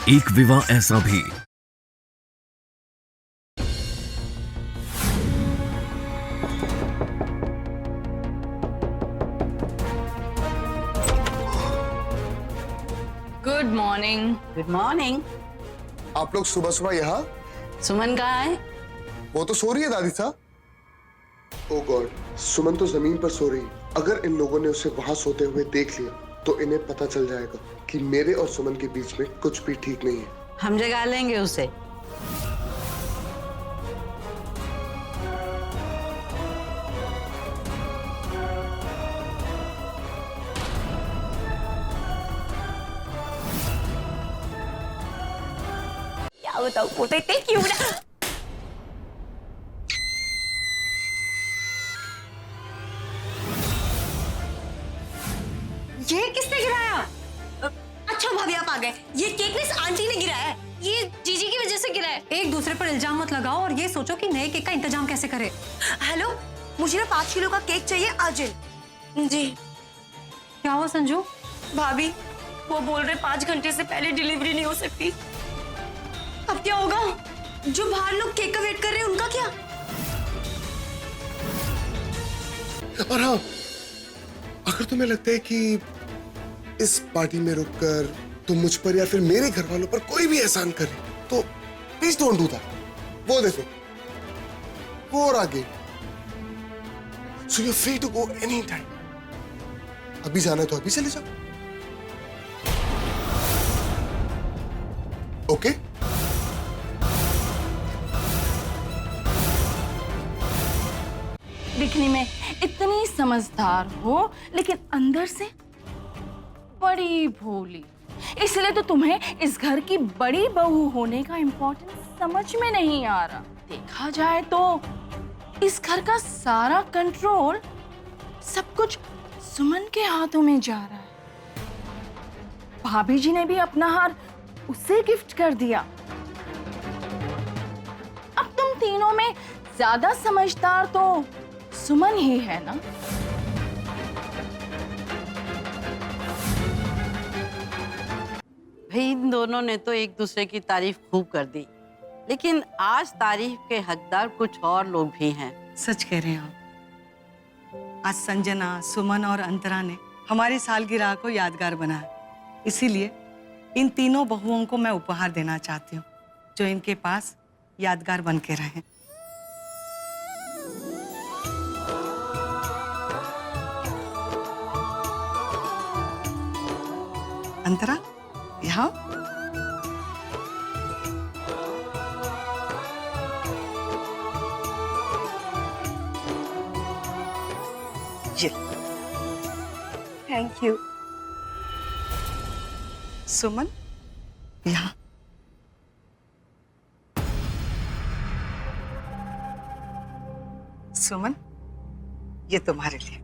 एक विवाह ऐसा भी। Good morning. Good morning. आप लोग सुबह सुबह यहाँ? सुमन कहाँ है? वो तो सो रही है दादी साहब। ओह गॉड, सुमन तो जमीन पर सो रही है। अगर इन लोगों ने उसे वहां सोते हुए देख लिया तो इन्हें पता चल जाएगा कि मेरे और सुमन के बीच में कुछ भी ठीक नहीं है। हम जगा लेंगे उसे। क्या बताऊं, पोते इतने क्यों ना। ये किसने गिराया? अच्छा भाभी आप आ गए। ये केक मिस आंटी ने गिराया है। ये जीजी की वजह से गिरा है। एक दूसरे पर इल्जाम मत लगाओ और ये सोचो कि नए केक का इंतजाम कैसे करें। हेलो, मुझे ना 5 किलो का केक चाहिए अर्जेंट। जी क्या हुआ संजू? भाभी, वो बोल रहे 5 घंटे से पहले डिलीवरी नहीं हो सकती। अब क्या होगा? जो बाहर लोग केक का वेट कर रहे हैं उनका क्या? और हाँ, अगर तुम्हें लगता है कि इस पार्टी में रुककर तुम मुझ पर या फिर मेरे घर वालों पर कोई भी एहसान करे तो प्लीज डोंट डू दैट। वो देखो, वो और आगे। So you free to go any time. अभी जाना है तो अभी चले जाओ। ओके? दिखने में इतनी समझदार हो लेकिन अंदर से बड़ी भोली। इसलिए तो तुम्हें इस घर की बड़ी बहू होने का इम्पोर्टेंस समझ में नहीं आ रहा। देखा जाए तो इस घर का सारा कंट्रोल, सब कुछ सुमन के हाथों में जा रहा है। भाभी जी ने भी अपना हार उसे गिफ्ट कर दिया। अब तुम तीनों में ज्यादा समझदार तो सुमन ही है ना? भाई इन दोनों ने तो एक दूसरे की तारीफ खूब कर दी, लेकिन आज तारीफ के हकदार कुछ और लोग भी हैं। सच कह रहे हैं आप। आज संजना, सुमन और अंतरा ने हमारी सालगिरह को यादगार बनाया। इसीलिए इन तीनों बहुओं को मैं उपहार देना चाहती हूँ जो इनके पास यादगार बन के रहे। अंतरा, यहाँ ये। Thank you. सुमन, यहाँ। सुमन, ये तुम्हारे लिए।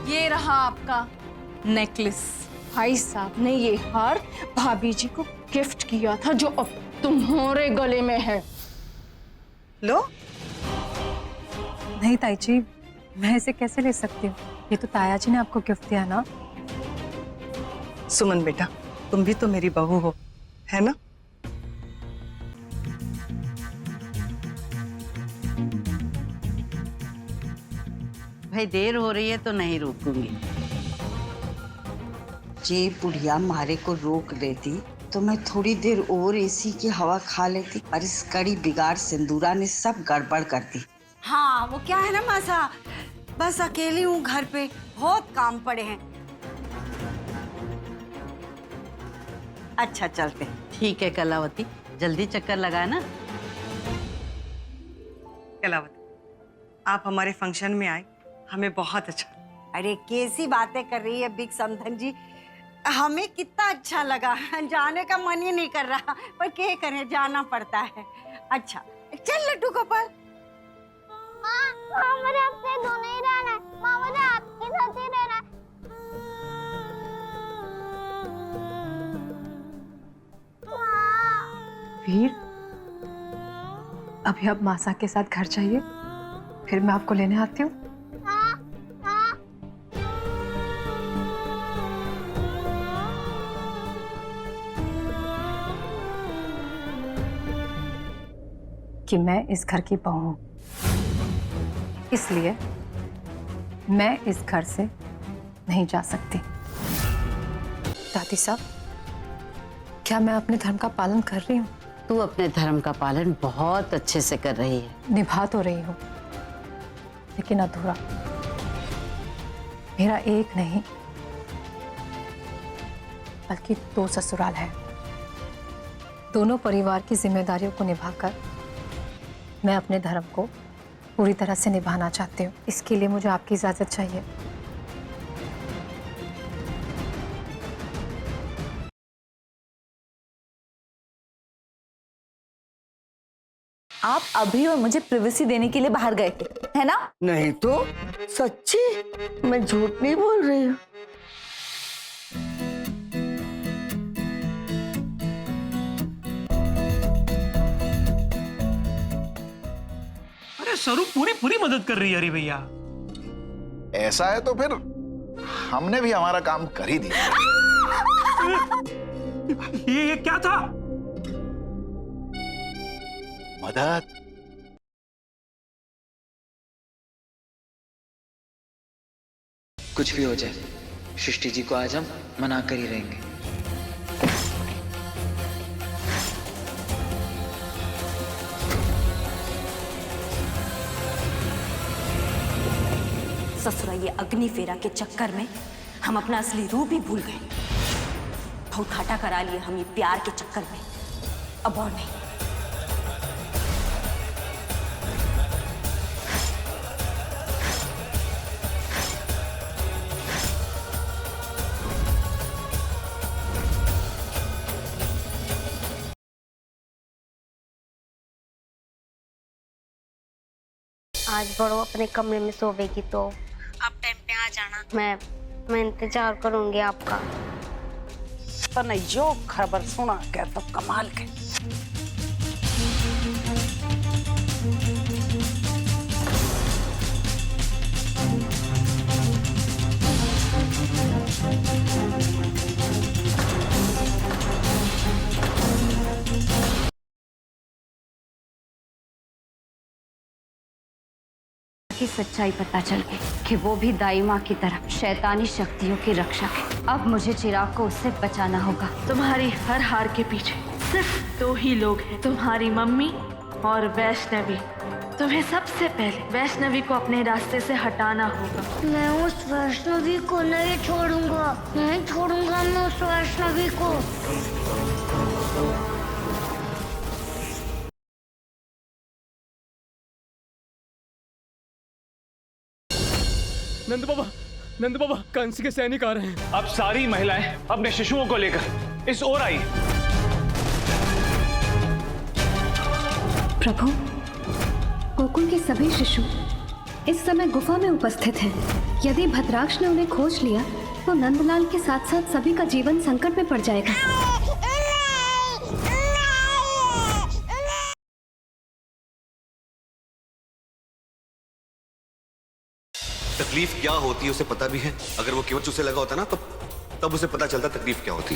ये रहा आपका नेकलेस। भाई साहब ने ये हार भाभी जी को गिफ्ट किया था जो अब तुम्हारे गले में है। लो। नहीं ताई जी, मैं इसे कैसे ले सकती हूँ? ये तो ताया जी ने आपको गिफ्ट दिया ना। सुमन बेटा, तुम भी तो मेरी बहू हो, है ना? भाई देर हो रही है तो नहीं रोकूंगी। ये बुढ़िया मारे को रोक लेती तो मैं थोड़ी देर और एसी की हवा खा लेती, पर इस कड़ी बिगाड़ सिंदूरा ने सब गड़बड़ कर दी। हाँ, वो क्या है ना मासा, बस अकेली हूँ घर पे, बहुत काम पड़े हैं। अच्छा चलते। ठीक है कलावती, जल्दी चक्कर लगाना। कलावती, आप हमारे फंक्शन में आए, हमें बहुत अच्छा। अरे कैसी बातें कर रही है बिग समधन जी, हमें कितना अच्छा लगा। जाने का मन ही नहीं कर रहा, पर क्या करें, जाना पड़ता है। अच्छा चल लड्डू गोपाल। माँ, मुझे आपसे दूर नहीं रहना है। माँ, मुझे आपके साथ ही रहना है। वीर, अभी आप मासा के साथ घर जाइए, फिर मैं आपको लेने आती हूँ। हाँ, हाँ। कि मैं इस घर की बहू हूं, इसलिए मैं इस घर से नहीं जा सकती। दादी साहब, क्या मैं अपने धर्म का पालन कर रही हूँ? तू अपने धर्म का पालन बहुत अच्छे से कर रही है। निभा तो रही हूँ, लेकिन अधूरा। मेरा एक नहीं बल्कि 2 ससुराल है। दोनों परिवार की जिम्मेदारियों को निभाकर मैं अपने धर्म को पूरी तरह से निभाना चाहती हूँ। इसके लिए मुझे आपकी इजाजत चाहिए। आप अभी और मुझे प्रिवेसी देने के लिए बाहर गए थे, है ना? नहीं तो सच्ची, मैं झूठ नहीं बोल रही हूँ। अरे स्वरूप पूरी पूरी मदद कर रही है। अरे भैया, ऐसा है तो फिर हमने भी हमारा काम कर ही दिया। ये क्या था? मदद। कुछ भी हो जाए, सृष्टि जी को आज हम मना कर ही रहेंगे। ससुरा, ये अग्नि फेरा के चक्कर में हम अपना असली रूप ही भूल गए। बहुत घाटा करा लिए हम ये प्यार के चक्कर में, अब और नहीं। आज बड़ो अपने कमरे में सोवेगी तो आप टाइम पे आ जाना। मैं इंतजार करूंगी आपका। तो नहीं, जो खबर सुना क्या तो कमाल के। की सच्चाई पता चल गई कि वो भी दाई माँ की तरह शैतानी शक्तियों की रक्षक है। अब मुझे चिराग को उससे बचाना होगा। तुम्हारी हर हार के पीछे सिर्फ 2 ही लोग हैं, तुम्हारी मम्मी और वैष्णवी। तुम्हें सबसे पहले वैष्णवी को अपने रास्ते से हटाना होगा। मैं उस वैष्णवी को नहीं छोड़ूंगा, नहीं छोड़ूंगा मैं उस वैष्णवी को। नंद बाबा, कंस के सैनिक आ रहे हैं। अब सारी महिलाएं अपने शिशुओं को लेकर इस ओर आई। प्रभु, गोकुल के सभी शिशु इस समय गुफा में उपस्थित हैं। यदि भद्राक्ष ने उन्हें खोज लिया तो नंदलाल के साथ साथ सभी का जीवन संकट में पड़ जाएगा। तकलीफ क्या होती है उसे पता भी है। अगर वो केवल उसे लगा होता ना, तब उसे पता चलता तकलीफ क्या होती।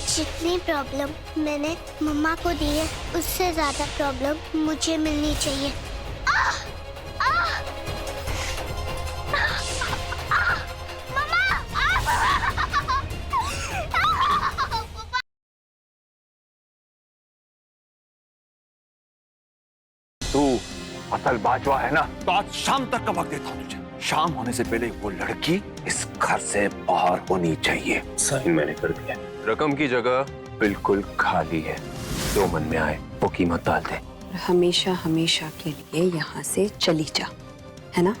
जितनी प्रॉब्लम मैंने मम्मा को दी है, उससे ज्यादा प्रॉब्लम मुझे मिलनी चाहिए। तू असल बाजवा है ना, तो आज शाम तक का वक्त देता हूँ तुझे। शाम होने से पहले वो लड़की इस घर से बाहर होनी चाहिए। साइन मैंने कर दिया। रकम की जगह बिल्कुल खाली है, जो मन में आए वो कीमत डाल दे। हमेशा हमेशा के लिए यहाँ से चली जा, है ना?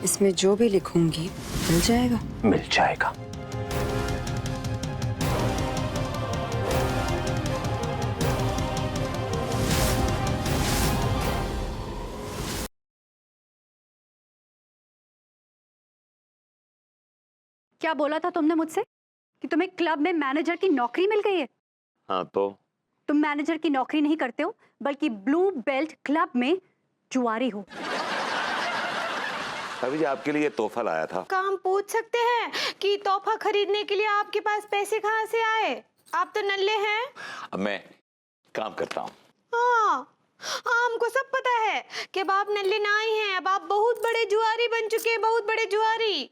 इसमें जो भी लिखूंगी मिल जाएगा। मिल जाएगा। क्या बोला था तुमने मुझसे कि तुम्हें क्लब में मैनेजर की नौकरी मिल गई है? हाँ तो तुम मैनेजर की नौकरी नहीं करते हो, बल्कि ब्लू बेल्ट क्लब में जुआरी हो। अभी आपके लिए तोहफा लाया था। काम पूछ सकते हैं कि तोहफा खरीदने के लिए आपके पास पैसे कहाँ से आए? आप तो नल्ले हैं। अब मैं काम करता हूँ। हाँ हमको सब पता है कि अब आप नल्ले ना ही हैं, अब आप बहुत बड़े जुआरी बन चुके हैं, बहुत बड़े जुआरी।